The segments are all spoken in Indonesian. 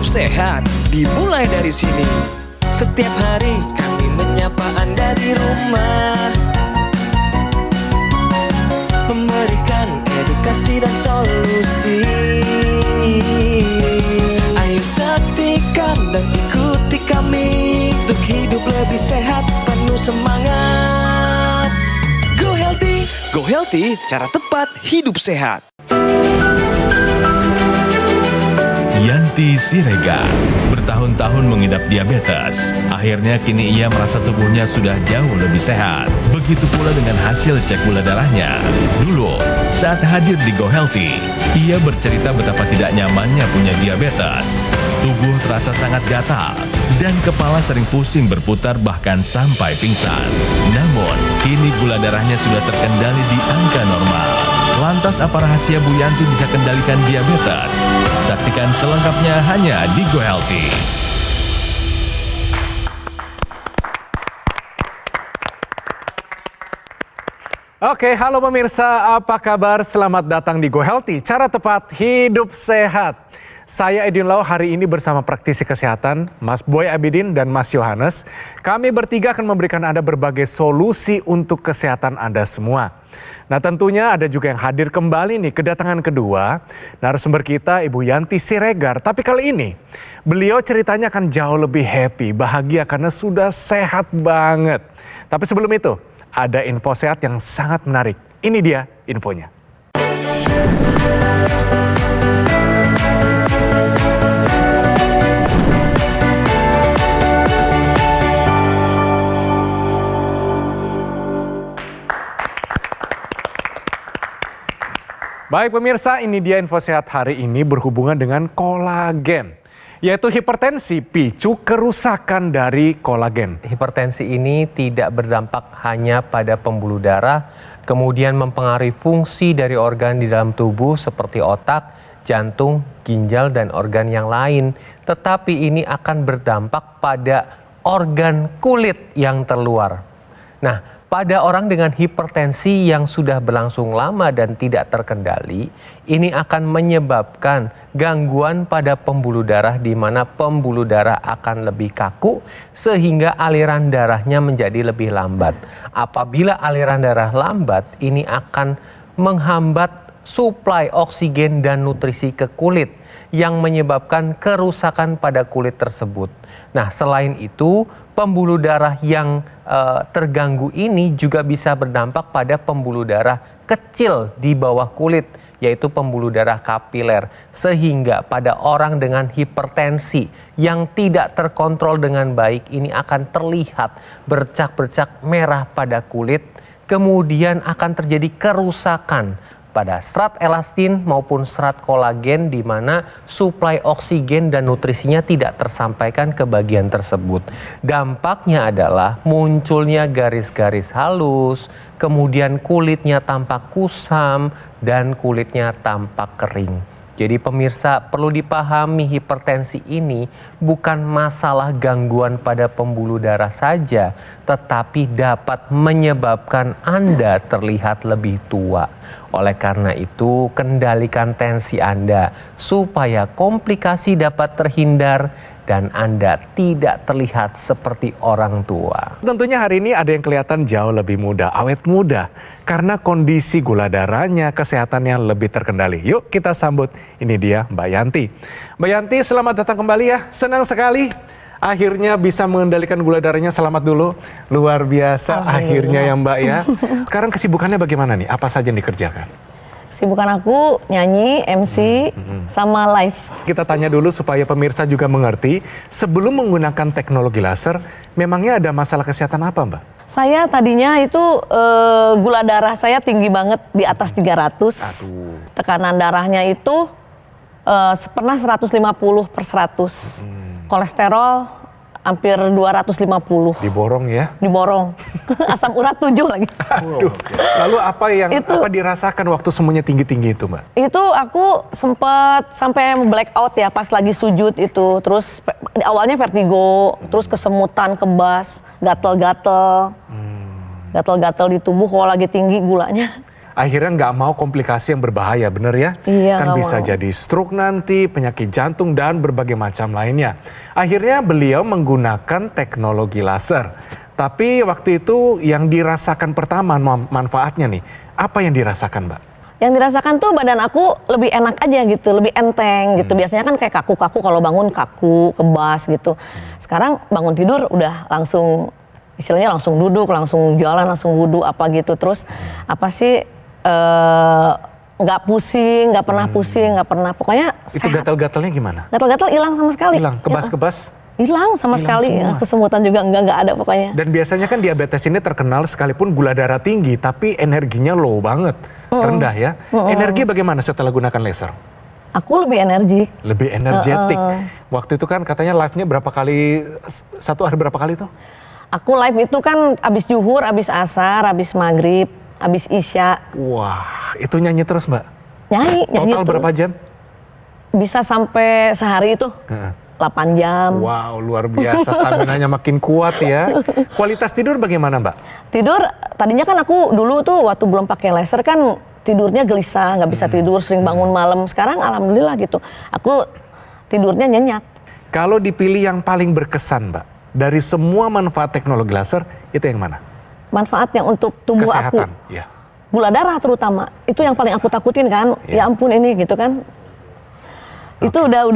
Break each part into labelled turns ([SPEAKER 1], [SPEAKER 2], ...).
[SPEAKER 1] sehat dimulai dari sini. Setiap hari kami menyapa Anda di rumah, memberikan edukasi dan solusi. Ayo saksikan dan ikuti kami untuk hidup lebih sehat, penuh semangat. Go Healthy, cara tepat hidup sehat.
[SPEAKER 2] Yanti Siregar bertahun-tahun mengidap diabetes. Akhirnya kini ia merasa tubuhnya sudah jauh lebih sehat. Begitu pula dengan hasil cek gula darahnya. Dulu, saat hadir di Go Healthy, ia bercerita betapa tidak nyamannya punya diabetes. Tubuh terasa sangat gatal dan kepala sering pusing berputar bahkan sampai pingsan. Namun, kini gula darahnya sudah terkendali di angka normal. Lantas apa rahasia Bu Yanti bisa kendalikan diabetes? Saksikan selengkapnya hanya di Go Healthy.
[SPEAKER 3] Oke, halo pemirsa, apa kabar? Selamat datang di Go Healthy, cara tepat hidup sehat. Saya Edin Lau hari ini bersama praktisi kesehatan, Mas Boy Abidin dan Mas Yohanes. Kami bertiga akan memberikan Anda berbagai solusi untuk kesehatan Anda semua. Nah tentunya ada juga yang hadir kembali nih, kedatangan kedua, narasumber kita Ibu Yanti Siregar. Tapi kali ini beliau ceritanya akan jauh lebih happy, bahagia karena sudah sehat banget. Tapi sebelum itu ada info sehat yang sangat menarik. Ini dia infonya. Baik pemirsa, ini dia info sehat hari ini berhubungan dengan kolagen. Yaitu hipertensi, picu kerusakan dari kolagen.
[SPEAKER 4] Hipertensi ini tidak berdampak hanya pada pembuluh darah, kemudian mempengaruhi fungsi dari organ di dalam tubuh seperti otak, jantung, ginjal, dan organ yang lain. Tetapi ini akan berdampak pada organ kulit yang terluar. Nah, pada orang dengan hipertensi yang sudah berlangsung lama dan tidak terkendali, ini akan menyebabkan gangguan pada pembuluh darah di mana pembuluh darah akan lebih kaku sehingga aliran darahnya menjadi lebih lambat. Apabila aliran darah lambat, ini akan menghambat suplai oksigen dan nutrisi ke kulit yang menyebabkan kerusakan pada kulit tersebut. Nah, selain itu, pembuluh darah yang terganggu ini juga bisa berdampak pada pembuluh darah kecil di bawah kulit, yaitu pembuluh darah kapiler. Sehingga pada orang dengan hipertensi yang tidak terkontrol dengan baik, ini akan terlihat bercak-bercak merah pada kulit, kemudian akan terjadi kerusakan pada serat elastin maupun serat kolagen di mana suplai oksigen dan nutrisinya tidak tersampaikan ke bagian tersebut. Dampaknya adalah munculnya garis-garis halus, kemudian kulitnya tampak kusam dan kulitnya tampak kering. Jadi pemirsa perlu dipahami hipertensi ini bukan masalah gangguan pada pembuluh darah saja, tetapi dapat menyebabkan Anda terlihat lebih tua. Oleh karena itu, kendalikan tensi Anda supaya komplikasi dapat terhindar dan Anda tidak terlihat seperti orang tua.
[SPEAKER 3] Tentunya hari ini ada yang kelihatan jauh lebih muda, awet muda. Karena kondisi gula darahnya, kesehatannya lebih terkendali. Yuk kita sambut, ini dia Mbak Yanti. Mbak Yanti, selamat datang kembali ya. Senang sekali akhirnya bisa mengendalikan gula darahnya. Selamat dulu, luar biasa akhirnya ya Mbak ya. Sekarang kesibukannya bagaimana nih? Apa saja yang dikerjakan?
[SPEAKER 5] Kesibukan aku nyanyi, MC, sama live.
[SPEAKER 3] Kita tanya dulu supaya pemirsa juga mengerti. Sebelum menggunakan teknologi laser, memangnya ada masalah kesehatan apa Mbak?
[SPEAKER 5] Saya tadinya itu gula darah saya tinggi banget di atas 300.
[SPEAKER 3] Aduh.
[SPEAKER 5] Tekanan darahnya itu pernah 150/100. Kolesterol hampir 250.
[SPEAKER 3] Diborong ya?
[SPEAKER 5] Diborong. Asam urat 7 lagi.
[SPEAKER 3] Aduh. Lalu apa yang dirasakan waktu semuanya tinggi-tinggi itu Mbak?
[SPEAKER 5] Itu aku sempat sampai black out ya pas lagi sujud itu. Terus awalnya vertigo, terus kesemutan, kebas, gatel-gatel. Gatel-gatel di tubuh kalau lagi tinggi gulanya.
[SPEAKER 3] akhirnya nggak mau komplikasi yang berbahaya, bener ya?
[SPEAKER 5] Iya,
[SPEAKER 3] Kan
[SPEAKER 5] nggak
[SPEAKER 3] bisa
[SPEAKER 5] mau.
[SPEAKER 3] jadi stroke nanti, penyakit jantung, dan berbagai macam lainnya. Akhirnya beliau menggunakan teknologi laser. Tapi waktu itu yang dirasakan pertama manfaatnya nih, apa yang dirasakan Mbak?
[SPEAKER 5] Yang dirasakan tuh badan aku lebih enak aja gitu, lebih enteng gitu. Biasanya kan kayak kaku-kaku, kalau bangun kaku, kebas gitu. Sekarang bangun tidur udah langsung, istilahnya langsung duduk, langsung jalan, langsung wudhu apa gitu. Terus apa sih, nggak pusing, nggak pernah pusing, nggak pernah, pokoknya
[SPEAKER 3] Itu
[SPEAKER 5] sehat.
[SPEAKER 3] gatal-gatalnya gimana?
[SPEAKER 5] Gatal-gatal hilang sama sekali.
[SPEAKER 3] Hilang, kebas-kebas?
[SPEAKER 5] Hilang sama
[SPEAKER 3] Hilang
[SPEAKER 5] sekali,
[SPEAKER 3] semua.
[SPEAKER 5] kesemutan juga nggak ada pokoknya.
[SPEAKER 3] Dan biasanya kan diabetes ini terkenal sekalipun gula darah tinggi, tapi energinya low banget, rendah ya. Energi bagaimana setelah gunakan laser?
[SPEAKER 5] Aku lebih energik.
[SPEAKER 3] Lebih energetik. Waktu itu kan katanya live-nya berapa kali, satu hari berapa kali tuh?
[SPEAKER 5] Aku live itu kan abis zuhur, abis asar, abis maghrib, abis isya.
[SPEAKER 3] Wah, itu nyanyi terus Mbak?
[SPEAKER 5] Nyanyi
[SPEAKER 3] Total
[SPEAKER 5] terus.
[SPEAKER 3] berapa jam?
[SPEAKER 5] Bisa sampai sehari itu
[SPEAKER 3] Heeh.
[SPEAKER 5] 8 jam.
[SPEAKER 3] Wow, luar biasa, stamina-nya makin kuat ya. Kualitas tidur bagaimana Mbak?
[SPEAKER 5] Tidur, tadinya kan aku dulu tuh waktu belum pakai laser kan tidurnya gelisah, nggak bisa tidur, sering bangun malam. Sekarang alhamdulillah gitu, aku tidurnya nyenyak.
[SPEAKER 3] Kalau dipilih yang paling berkesan Mbak, dari semua manfaat teknologi laser, itu yang mana?
[SPEAKER 5] Manfaat yang untuk tubuh
[SPEAKER 3] Kesehatan,
[SPEAKER 5] aku,
[SPEAKER 3] ya.
[SPEAKER 5] gula darah terutama, itu yang paling aku takutin kan.
[SPEAKER 3] Iya.
[SPEAKER 5] Ya ampun ini gitu kan. Itu udah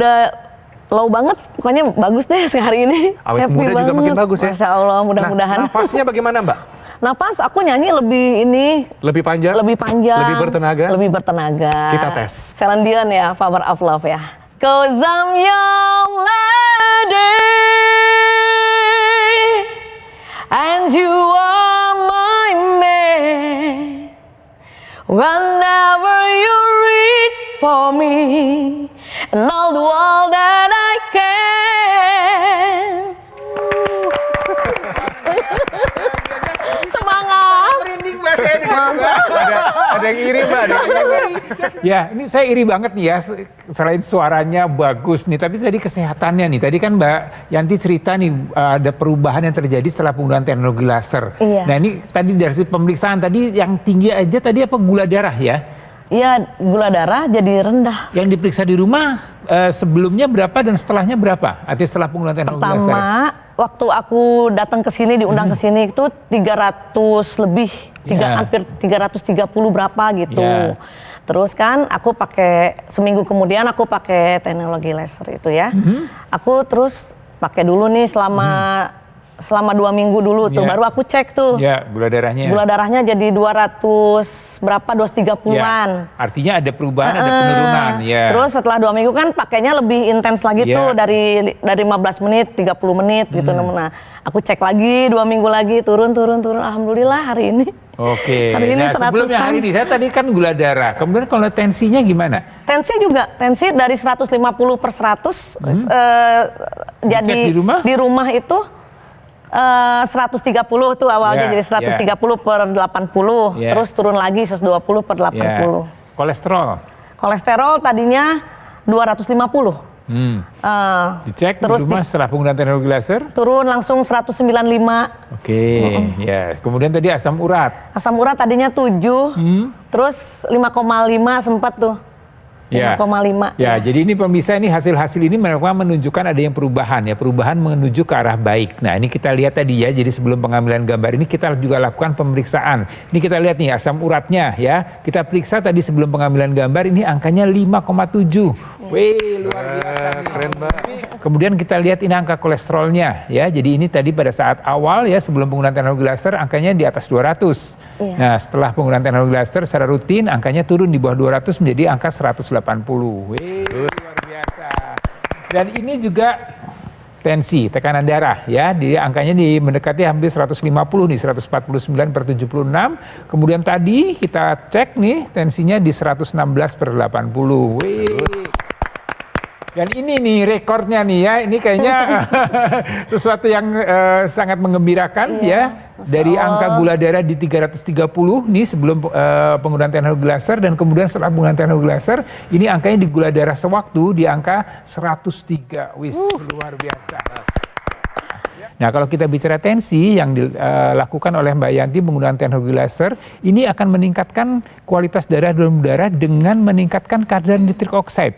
[SPEAKER 5] low banget, pokoknya bagus deh hari ini.
[SPEAKER 3] Awet
[SPEAKER 5] Happy
[SPEAKER 3] muda juga
[SPEAKER 5] banget.
[SPEAKER 3] makin bagus ya.
[SPEAKER 5] Masya Allah, mudah-mudahan.
[SPEAKER 3] Nah, nafasnya bagaimana Mbak?
[SPEAKER 5] Napas aku nyanyi lebih ini,
[SPEAKER 3] Lebih panjang?
[SPEAKER 5] lebih panjang,
[SPEAKER 3] Lebih bertenaga?
[SPEAKER 5] lebih bertenaga.
[SPEAKER 3] Kita tes.
[SPEAKER 5] Celine Dion ya, Power of Love ya. 'Cause I'm young lady and you are my man. Whenever you reach for me and all the world that I can. Semangat.
[SPEAKER 6] Merinding Mbak, saya dengar Mbak.
[SPEAKER 3] Ada yang iri Mbak, ada yang iri Mbak.
[SPEAKER 6] Ya, ini saya iri banget nih ya, selain suaranya bagus nih, tapi tadi kesehatannya nih. Tadi kan Mbak Yanti cerita nih, ada perubahan yang terjadi setelah penggunaan teknologi laser.
[SPEAKER 5] Iya.
[SPEAKER 6] Nah ini tadi dari hasil pemeriksaan tadi yang tinggi aja tadi apa gula darah ya?
[SPEAKER 5] Iya, gula darah jadi rendah.
[SPEAKER 6] Yang diperiksa di rumah sebelumnya berapa dan setelahnya berapa? Artinya setelah penggunaan teknologi laser.
[SPEAKER 5] Pertama, waktu aku datang ke sini, diundang ke sini itu 300 lebih,
[SPEAKER 6] Ya.
[SPEAKER 5] hampir 330 berapa gitu.
[SPEAKER 6] Ya.
[SPEAKER 5] Terus kan aku pakai, seminggu kemudian aku pakai teknologi laser itu ya. Aku terus pakai dulu nih selama 2 minggu dulu tuh,
[SPEAKER 6] Ya.
[SPEAKER 5] baru aku cek tuh.
[SPEAKER 6] Ya, gula darahnya.
[SPEAKER 5] Gula darahnya jadi 200 berapa, 230-an.
[SPEAKER 6] Ya, artinya ada perubahan, ada penurunan. Ya.
[SPEAKER 5] Terus setelah 2 minggu kan pakainya lebih intens lagi
[SPEAKER 6] Iya.
[SPEAKER 5] tuh, dari 15 menit, 30 menit gitu. Nah, aku cek lagi 2 minggu lagi, turun. Alhamdulillah hari ini.
[SPEAKER 6] Oke.
[SPEAKER 5] Hari ini
[SPEAKER 6] Nah, sebelumnya
[SPEAKER 5] 100-an.
[SPEAKER 6] hari ini saya tadi kan gula darah. Kemudian kalau tensinya gimana?
[SPEAKER 5] Tensi juga, tensi dari 150 per 100, jadi
[SPEAKER 6] Dicek di rumah?
[SPEAKER 5] itu 130 tuh awalnya,
[SPEAKER 6] Ya,
[SPEAKER 5] jadi 130 per 80,
[SPEAKER 6] Ya.
[SPEAKER 5] terus turun lagi 120 per 80.
[SPEAKER 6] Ya. Kolesterol.
[SPEAKER 5] Kolesterol tadinya 250.
[SPEAKER 6] Dicek
[SPEAKER 5] Terus
[SPEAKER 6] di rumah setelah penggunaan teknologi laser.
[SPEAKER 5] turun langsung 195.
[SPEAKER 6] Oke, ya. Kemudian tadi asam urat.
[SPEAKER 5] Asam urat tadinya 7, terus 5,5 sempat tuh.
[SPEAKER 6] Ya.
[SPEAKER 5] 5,5.
[SPEAKER 6] Ya, jadi ini pemirsa, ini hasil-hasil ini memang menunjukkan ada yang perubahan ya, perubahan menuju ke arah baik. Nah, ini kita lihat tadi ya, jadi sebelum pengambilan gambar ini kita juga lakukan pemeriksaan. Ini kita lihat nih asam uratnya ya. Kita periksa tadi sebelum pengambilan gambar, ini angkanya 5,7. Wih, luar biasa nih.
[SPEAKER 3] Keren Mbak.
[SPEAKER 6] Kemudian kita lihat ini angka kolesterolnya ya. Jadi ini tadi pada saat awal ya sebelum penggunaan teknologi laser angkanya di atas 200.
[SPEAKER 5] Iya.
[SPEAKER 6] Nah, setelah penggunaan teknologi laser secara rutin angkanya turun di bawah 200 menjadi angka 180. Wih, luar biasa. Dan ini juga tensi, tekanan darah ya. Angkanya mendekati hampir 150 nih, 149 per 76. Kemudian tadi kita cek nih tensinya di 116 per 80. Wih. Dan ini nih rekornya nih ya, ini kayaknya sesuatu yang sangat menggembirakan ya. Dari angka gula darah di 330 nih sebelum penggunaan teknologi laser, dan kemudian setelah penggunaan teknologi laser, ini angkanya di gula darah sewaktu di angka 103. Wis, luar biasa. Nah, kalau kita bicara tensi yang dilakukan oleh Mbak Yanti menggunakan teknologi laser, ini akan meningkatkan kualitas darah dalam darah dengan meningkatkan kadar nitrik oxide.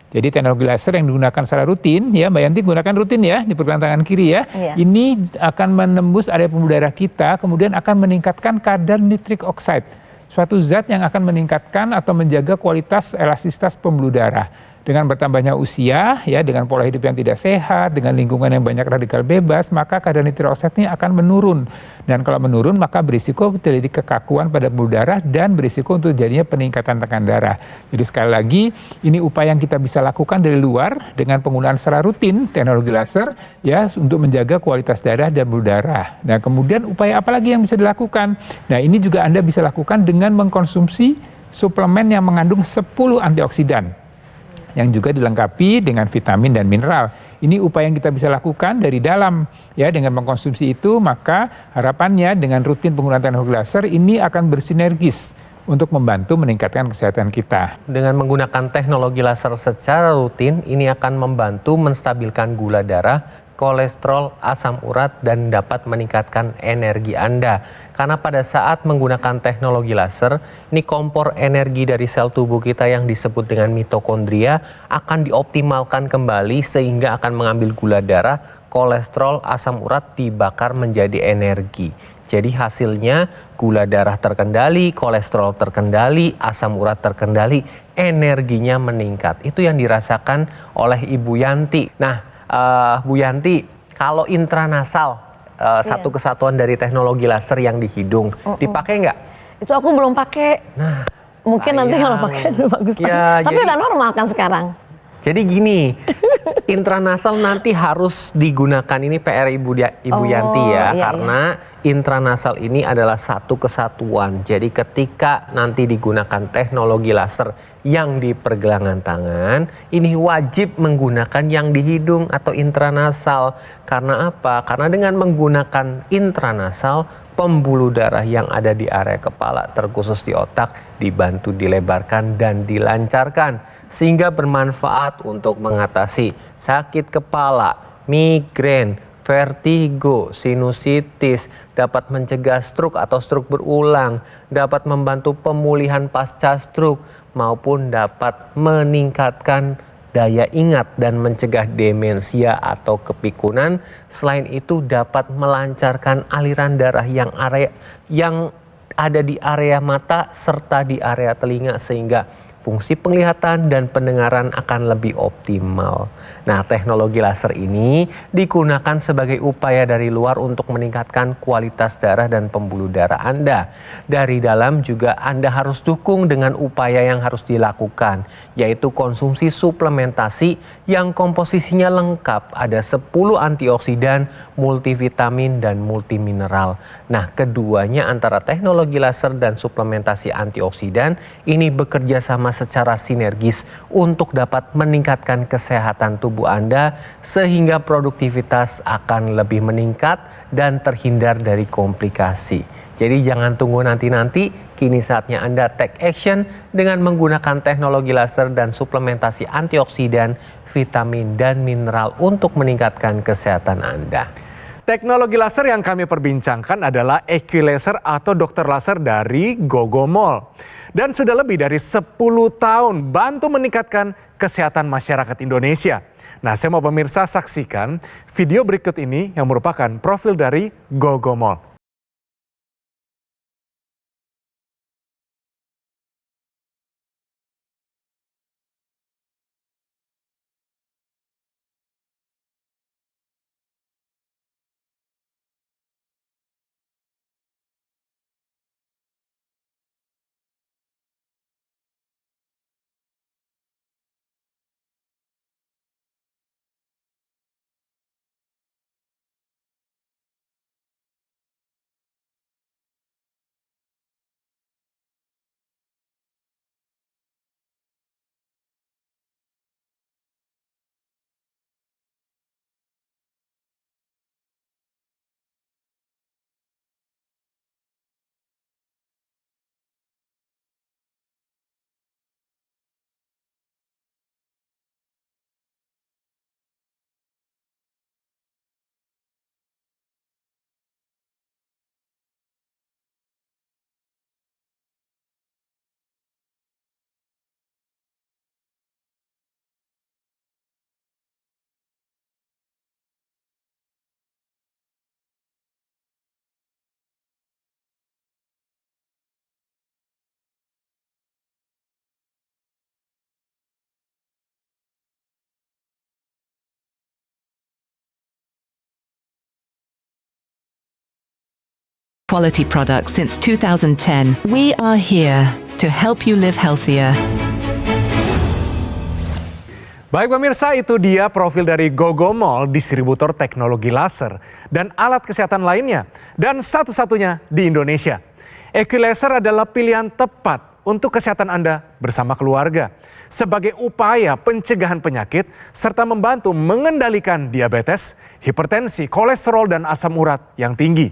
[SPEAKER 6] Jadi teknologi laser yang digunakan secara rutin, ya Mbak Yanti gunakan rutin ya di pergelangan tangan kiri ya.
[SPEAKER 5] Iya.
[SPEAKER 6] Ini akan menembus area pembuluh darah kita, kemudian akan meningkatkan kadar nitrik oxide. Suatu zat yang akan meningkatkan atau menjaga kualitas elastisitas pembuluh darah. Dengan bertambahnya usia, ya dengan pola hidup yang tidak sehat, dengan lingkungan yang banyak radikal bebas, maka kadar nitrik oxide ini akan menurun. Dan kalau menurun, maka berisiko terjadi kekakuan pada pembuluh darah dan berisiko untuk jadinya peningkatan tekanan darah. Jadi sekali lagi, ini upaya yang kita bisa lakukan dari luar dengan penggunaan secara rutin teknologi laser, ya untuk menjaga kualitas darah dan pembuluh darah. Nah kemudian upaya apa lagi yang bisa dilakukan? Nah ini juga Anda bisa lakukan dengan mengkonsumsi suplemen yang mengandung 10 antioksidan yang juga dilengkapi dengan vitamin dan mineral. Ini upaya yang kita bisa lakukan dari dalam, ya dengan mengkonsumsi itu, maka harapannya dengan rutin penggunaan teknologi laser ini akan bersinergis untuk membantu meningkatkan kesehatan kita.
[SPEAKER 4] Dengan menggunakan teknologi laser secara rutin, ini akan membantu menstabilkan gula darah, kolesterol, asam urat, dan dapat meningkatkan energi Anda. Karena pada saat menggunakan teknologi laser, ini kompor energi dari sel tubuh kita yang disebut dengan mitokondria akan dioptimalkan kembali sehingga akan mengambil gula darah, kolesterol, asam urat dibakar menjadi energi. Jadi hasilnya gula darah terkendali, kolesterol terkendali, asam urat terkendali, energinya meningkat. Itu yang dirasakan oleh Ibu Yanti. Nah, Bu Yanti, kalau intranasal satu kesatuan dari teknologi laser yang di hidung, dipakai nggak?
[SPEAKER 5] Itu aku belum pakai.
[SPEAKER 4] Nah,
[SPEAKER 5] Mungkin nanti kalau
[SPEAKER 4] sayang.
[SPEAKER 5] pakai bagus
[SPEAKER 4] Ya,
[SPEAKER 5] lagi. Tapi
[SPEAKER 4] jadi-
[SPEAKER 5] udah normal kan sekarang.
[SPEAKER 4] Jadi gini, intranasal nanti harus digunakan, ini PR Ibu Yanti ya,
[SPEAKER 5] iya,
[SPEAKER 4] karena intranasal ini adalah satu kesatuan. Jadi ketika nanti digunakan teknologi laser yang di pergelangan tangan, ini wajib menggunakan yang di hidung atau intranasal. Karena apa? Karena dengan menggunakan intranasal, pembuluh darah yang ada di area kepala, terkhusus di otak, dibantu dilebarkan dan dilancarkan. Sehingga bermanfaat untuk mengatasi sakit kepala, migrain, vertigo, sinusitis, dapat mencegah stroke atau stroke berulang, dapat membantu pemulihan pasca stroke, maupun dapat meningkatkan daya ingat dan mencegah demensia atau kepikunan. Selain itu dapat melancarkan aliran darah yang ada di area mata serta di area telinga sehingga fungsi penglihatan dan pendengaran akan lebih optimal. Nah, teknologi laser ini digunakan sebagai upaya dari luar untuk meningkatkan kualitas darah dan pembuluh darah Anda. Dari dalam juga Anda harus dukung dengan upaya yang harus dilakukan, yaitu konsumsi suplementasi yang komposisinya lengkap. Ada 10 antioksidan, multivitamin, dan multimineral. Nah, keduanya antara teknologi laser dan suplementasi antioksidan ini bekerja sama secara sinergis untuk dapat meningkatkan kesehatan tubuh Anda sehingga produktivitas akan lebih meningkat dan terhindar dari komplikasi. Jadi jangan tunggu nanti-nanti, kini saatnya Anda take action dengan menggunakan teknologi laser dan suplementasi antioksidan, vitamin, dan mineral untuk meningkatkan kesehatan Anda.
[SPEAKER 3] Teknologi laser yang kami perbincangkan adalah Equilaser atau dokter laser dari Gogomol. Dan sudah lebih dari 10 tahun bantu meningkatkan kesehatan masyarakat Indonesia. Nah, saya mau pemirsa saksikan video berikut ini yang merupakan profil dari Gogomol.
[SPEAKER 7] quality products since 2010. We are here to help you live healthier.
[SPEAKER 3] Baik pemirsa, itu dia profil dari Gogomall, distributor teknologi laser dan alat kesehatan lainnya. Dan satu-satunya di Indonesia. EquiLaser adalah pilihan tepat untuk kesehatan Anda bersama keluarga. Sebagai upaya pencegahan penyakit serta membantu mengendalikan diabetes, hipertensi, kolesterol dan asam urat yang tinggi.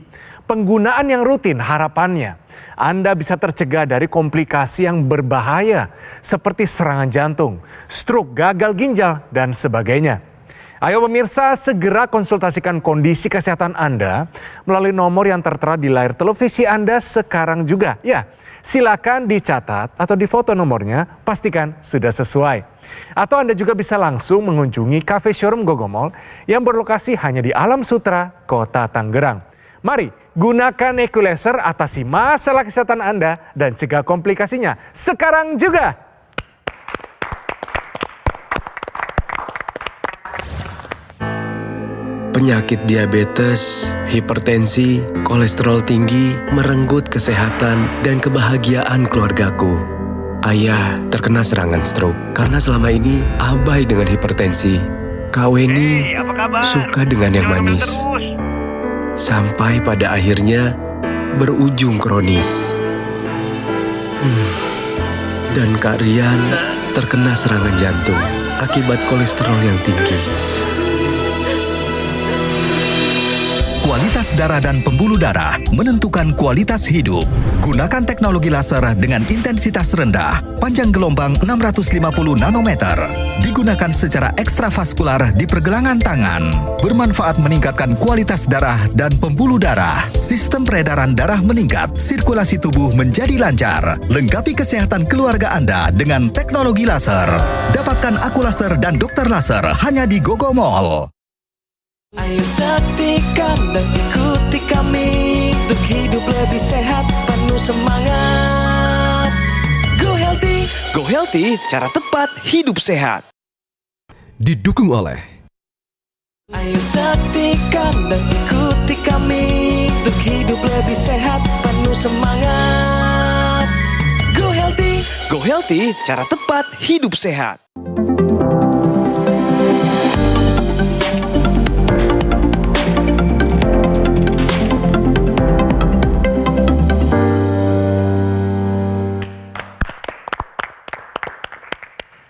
[SPEAKER 3] Penggunaan yang rutin harapannya Anda bisa tercegah dari komplikasi yang berbahaya seperti serangan jantung, stroke, gagal ginjal, dan sebagainya. Ayo pemirsa, segera konsultasikan kondisi kesehatan Anda melalui nomor yang tertera di layar televisi Anda sekarang juga. Ya, silakan dicatat atau difoto nomornya, pastikan sudah sesuai. Atau Anda juga bisa langsung mengunjungi cafe showroom Gogomall yang berlokasi hanya di Alam Sutra, Kota Tangerang. Mari gunakan EquiLaser, atasi masalah kesehatan Anda dan cegah komplikasinya sekarang juga.
[SPEAKER 8] Penyakit diabetes, hipertensi, kolesterol tinggi merenggut kesehatan dan kebahagiaan keluargaku. Ayah terkena serangan stroke karena selama ini abai dengan hipertensi. Kak Weni suka dengan yang manis. Sampai pada akhirnya berujung kronis. Dan Kak Rian terkena serangan jantung akibat kolesterol yang tinggi.
[SPEAKER 9] Kualitas darah dan pembuluh darah menentukan kualitas hidup. Gunakan teknologi laser dengan intensitas rendah, panjang gelombang 650 nanometer. Digunakan secara ekstravaskular di pergelangan tangan. Bermanfaat meningkatkan kualitas darah dan pembuluh darah. Sistem peredaran darah meningkat, sirkulasi tubuh menjadi lancar. Lengkapi kesehatan keluarga Anda dengan teknologi laser. Dapatkan aku laser dan dokter laser hanya di Gogomall.
[SPEAKER 1] Ayo saksikan dan ikuti kami untuk hidup lebih sehat, penuh semangat. Go Healthy. Go Healthy, cara tepat hidup sehat.
[SPEAKER 9] Didukung oleh
[SPEAKER 1] Ayo saksikan dan ikuti kami untuk hidup lebih sehat, penuh semangat. Go Healthy. Go Healthy, cara tepat hidup sehat.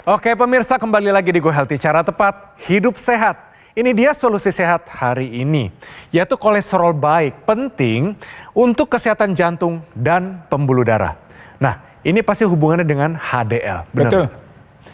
[SPEAKER 3] Oke pemirsa, kembali lagi di Go Healthy, cara tepat hidup sehat. Ini dia solusi sehat hari ini, yaitu kolesterol baik, penting untuk kesehatan jantung dan pembuluh darah. Nah, ini pasti hubungannya dengan HDL, benar?
[SPEAKER 6] Betul.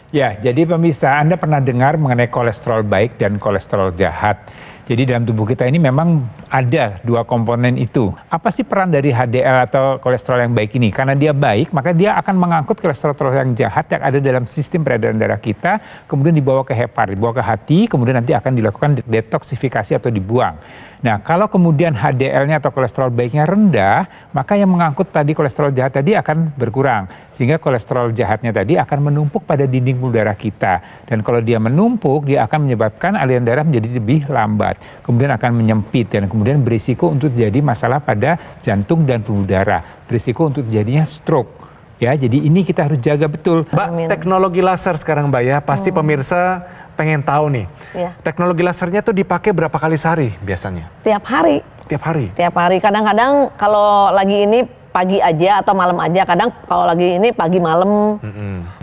[SPEAKER 6] Ya, jadi pemirsa, Anda pernah dengar mengenai kolesterol baik dan kolesterol jahat. Jadi dalam tubuh kita ini memang ada dua komponen itu. Apa sih peran dari HDL atau kolesterol yang baik ini? Karena dia baik, maka dia akan mengangkut kolesterol yang jahat yang ada dalam sistem peredaran darah kita, kemudian dibawa ke hepar, dibawa ke hati, kemudian nanti akan dilakukan detoksifikasi atau dibuang. Nah, kalau kemudian HDL-nya atau kolesterol baiknya rendah, maka yang mengangkut tadi kolesterol jahat tadi akan berkurang. Sehingga kolesterol jahatnya tadi akan menumpuk pada dinding pembuluh darah kita. Dan kalau dia menumpuk, dia akan menyebabkan aliran darah menjadi lebih lambat. Kemudian akan menyempit dan kemudian berisiko untuk jadi masalah pada jantung dan pembuluh darah. Berisiko untuk jadinya stroke. Ya, jadi ini kita harus jaga betul.
[SPEAKER 3] Mbak, teknologi laser sekarang Mbak ya, pasti pemirsa pengen tahu nih.
[SPEAKER 5] Iya.
[SPEAKER 3] Teknologi lasernya tuh dipakai berapa kali sehari biasanya?
[SPEAKER 5] Tiap hari.
[SPEAKER 3] Tiap hari?
[SPEAKER 5] Tiap hari. Kadang-kadang kalau lagi ini pagi aja atau malam aja. Kadang kalau lagi ini pagi malam.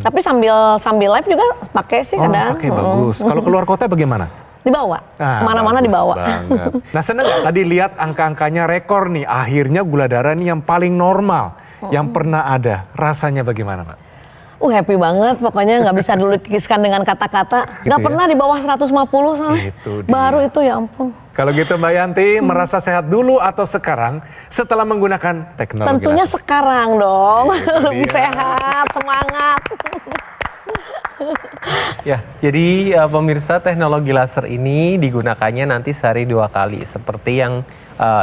[SPEAKER 5] Tapi sambil live juga pakai sih kadang.
[SPEAKER 3] Pakai bagus. Kalau keluar kota bagaimana?
[SPEAKER 5] Dibawa. Kemana-mana dibawa.
[SPEAKER 3] Banget. Nah, seneng nggak tadi lihat angka-angkanya rekor nih. Akhirnya gula darah nih yang paling normal yang pernah ada. Rasanya bagaimana, Pak?
[SPEAKER 5] Happy banget, pokoknya nggak bisa dulu dikiskan dengan kata-kata. Nggak pernah di bawah 150 soalnya. Baru itu ya ampun.
[SPEAKER 3] Kalau gitu Mbak Yanti, merasa sehat dulu atau sekarang setelah menggunakan teknologi
[SPEAKER 5] Tentunya
[SPEAKER 3] laser?
[SPEAKER 5] sekarang dong, lebih sehat, semangat.
[SPEAKER 4] Ya, jadi pemirsa, teknologi laser ini digunakannya nanti sehari 2 kali. Seperti yang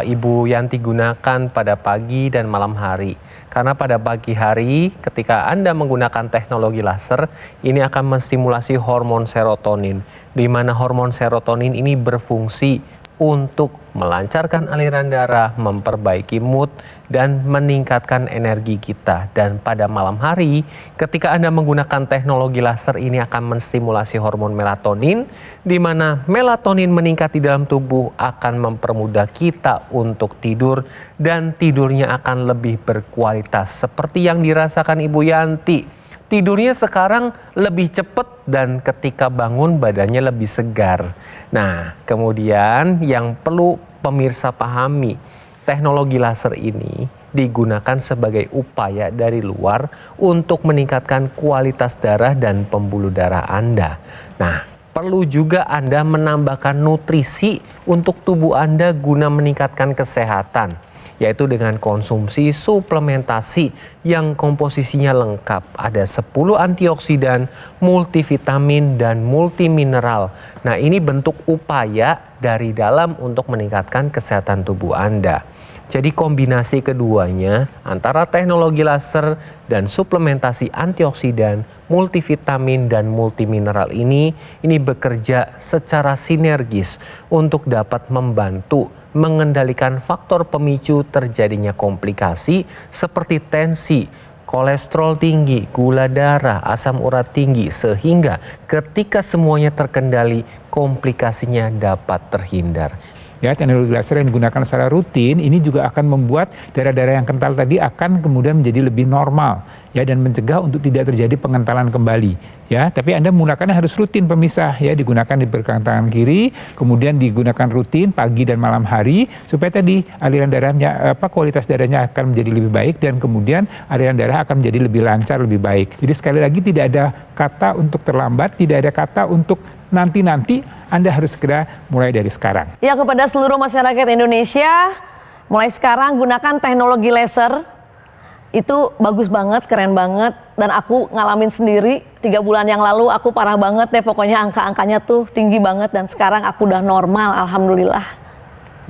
[SPEAKER 4] Ibu Yanti gunakan pada pagi dan malam hari. Karena pada pagi hari ketika Anda menggunakan teknologi laser, ini akan menstimulasi hormon serotonin. Di mana hormon serotonin ini berfungsi untuk melancarkan aliran darah, memperbaiki mood, dan meningkatkan energi kita. Dan pada malam hari, ketika Anda menggunakan teknologi laser ini akan menstimulasi hormon melatonin, di mana melatonin meningkat di dalam tubuh akan mempermudah kita untuk tidur, dan tidurnya akan lebih berkualitas. Seperti yang dirasakan Ibu Yanti. Tidurnya sekarang lebih cepat dan ketika bangun badannya lebih segar. Nah, kemudian yang perlu pemirsa pahami, teknologi laser ini digunakan sebagai upaya dari luar untuk meningkatkan kualitas darah dan pembuluh darah Anda. Nah, perlu juga Anda menambahkan nutrisi untuk tubuh Anda guna meningkatkan kesehatan, yaitu dengan konsumsi suplementasi yang komposisinya lengkap. Ada 10 antioksidan, multivitamin, dan multimineral. Nah, ini bentuk upaya dari dalam untuk meningkatkan kesehatan tubuh Anda. Jadi kombinasi keduanya antara teknologi laser dan suplementasi antioksidan, multivitamin, dan multimineral ini bekerja secara sinergis untuk dapat membantu mengendalikan faktor pemicu terjadinya komplikasi seperti tensi, kolesterol tinggi, gula darah, asam urat tinggi, sehingga ketika semuanya terkendali, komplikasinya dapat terhindar.
[SPEAKER 6] Ya, teknologi laser yang digunakan secara rutin ini juga akan membuat darah-darah yang kental tadi akan kemudian menjadi lebih normal, ya, dan mencegah untuk tidak terjadi pengentalan kembali, ya. Tapi Anda menggunakannya harus rutin pemisah, ya, digunakan di pergelangan tangan kiri, kemudian digunakan rutin pagi dan malam hari supaya tadi aliran darahnya kualitas darahnya akan menjadi lebih baik dan kemudian aliran darah akan menjadi lebih lancar, lebih baik. Jadi sekali lagi tidak ada kata untuk terlambat, tidak ada kata untuk nanti-nanti, Anda harus segera mulai dari sekarang.
[SPEAKER 5] Ya, kepada seluruh masyarakat Indonesia, mulai sekarang gunakan teknologi laser. Itu bagus banget, keren banget. Dan aku ngalamin sendiri, 3 bulan yang lalu aku parah banget deh. Pokoknya angka-angkanya tuh tinggi banget dan sekarang aku udah normal, alhamdulillah.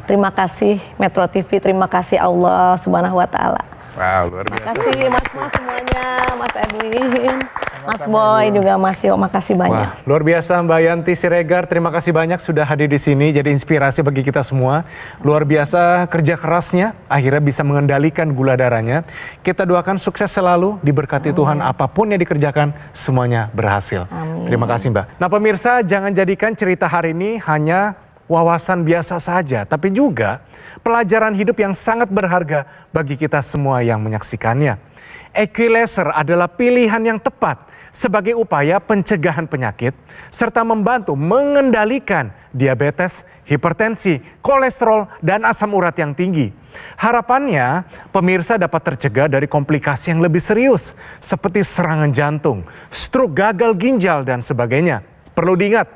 [SPEAKER 5] Terima kasih Metro TV, terima kasih Allah Subhanahu wa Ta'ala.
[SPEAKER 3] Wow, luar biasa.
[SPEAKER 5] Terima kasih Mas-mas semuanya, Mas Edwin, Mas Boy juga, Mas Yo, makasih banyak.
[SPEAKER 3] Wah, luar biasa Mbak Yanti Siregar, terima kasih banyak sudah hadir di sini, jadi inspirasi bagi kita semua. Luar biasa kerja kerasnya, akhirnya bisa mengendalikan gula darahnya. Kita doakan sukses selalu, diberkati Tuhan, apapun yang dikerjakan, semuanya berhasil.
[SPEAKER 5] Amin.
[SPEAKER 3] Terima kasih Mbak. Nah pemirsa, jangan jadikan cerita hari ini hanya wawasan biasa saja, tapi juga pelajaran hidup yang sangat berharga bagi kita semua yang menyaksikannya. Equilaser adalah pilihan yang tepat sebagai upaya pencegahan penyakit serta membantu mengendalikan diabetes, hipertensi, kolesterol, dan asam urat yang tinggi. Harapannya, pemirsa dapat tercegah dari komplikasi yang lebih serius seperti serangan jantung, stroke, gagal ginjal, dan sebagainya. Perlu diingat,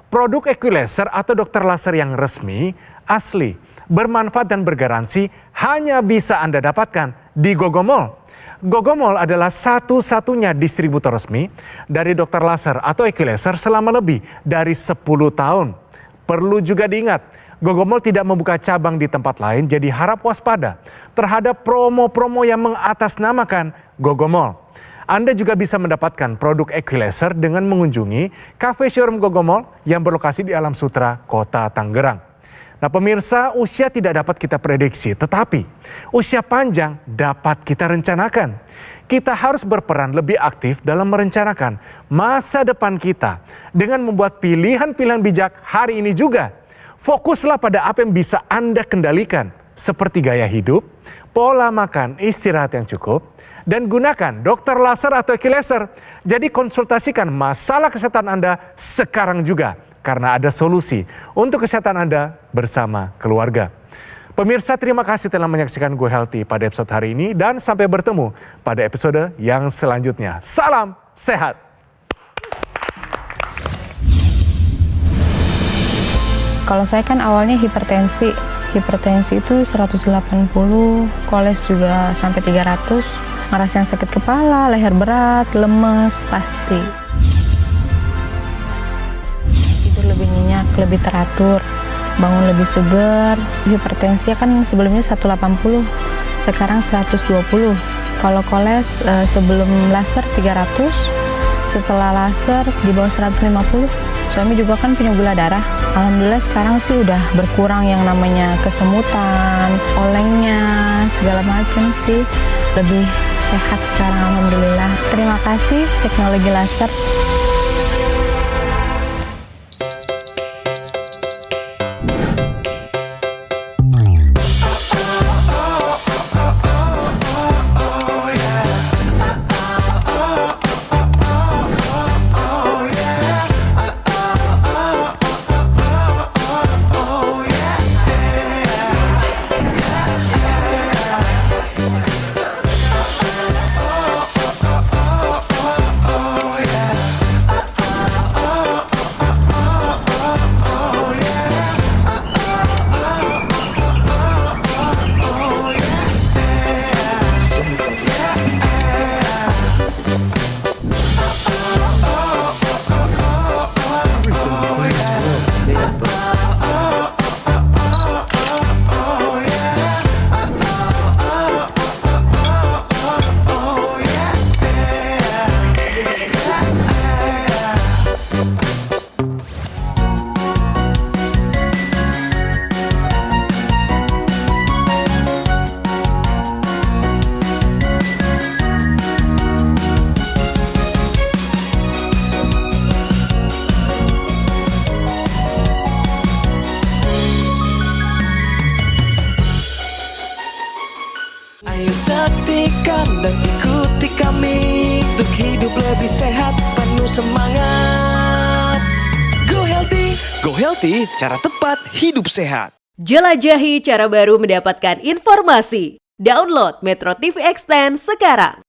[SPEAKER 3] produk Equilaser atau dokter laser yang resmi, asli, bermanfaat dan bergaransi hanya bisa Anda dapatkan di Gogomall. Gogomall adalah satu-satunya distributor resmi dari dokter laser atau Equilaser selama lebih dari 10 tahun. Perlu juga diingat, Gogomall tidak membuka cabang di tempat lain, jadi harap waspada terhadap promo-promo yang mengatasnamakan Gogomall. Anda juga bisa mendapatkan produk Equilaser dengan mengunjungi Cafe Showroom Gogomall yang berlokasi di Alam Sutra, Kota Tangerang. Nah pemirsa, usia tidak dapat kita prediksi, tetapi usia panjang dapat kita rencanakan. Kita harus berperan lebih aktif dalam merencanakan masa depan kita dengan membuat pilihan-pilihan bijak hari ini juga. Fokuslah pada apa yang bisa Anda kendalikan, seperti gaya hidup, pola makan, istirahat yang cukup, dan gunakan dokter laser atau Equilaser. Jadi konsultasikan masalah kesehatan Anda sekarang juga, karena ada solusi untuk kesehatan Anda bersama keluarga. Pemirsa, terima kasih telah menyaksikan Go Healthy pada episode hari ini dan sampai bertemu pada episode yang selanjutnya. Salam sehat!
[SPEAKER 10] Kalau saya kan awalnya hipertensi itu 180, koles juga sampai 300. Ngerasain sakit kepala, leher berat, lemes, pasti. Tidur lebih nyenyak, lebih teratur, bangun lebih segar. Hipertensi kan sebelumnya 180, sekarang 120. Kalau koles sebelum laser 300, Setelah laser di bawah 150. Suami juga kan punya gula darah. Alhamdulillah sekarang sih udah berkurang yang namanya kesemutan, olengnya, segala macam sih. Lebih sehat sekarang alhamdulillah. Terima kasih teknologi laser.
[SPEAKER 1] Ayo saksikan dan ikuti kami untuk hidup lebih sehat, penuh semangat. Go Healthy, cara tepat hidup sehat.
[SPEAKER 11] Jelajahi cara baru mendapatkan informasi. Download Metro TV Extend sekarang.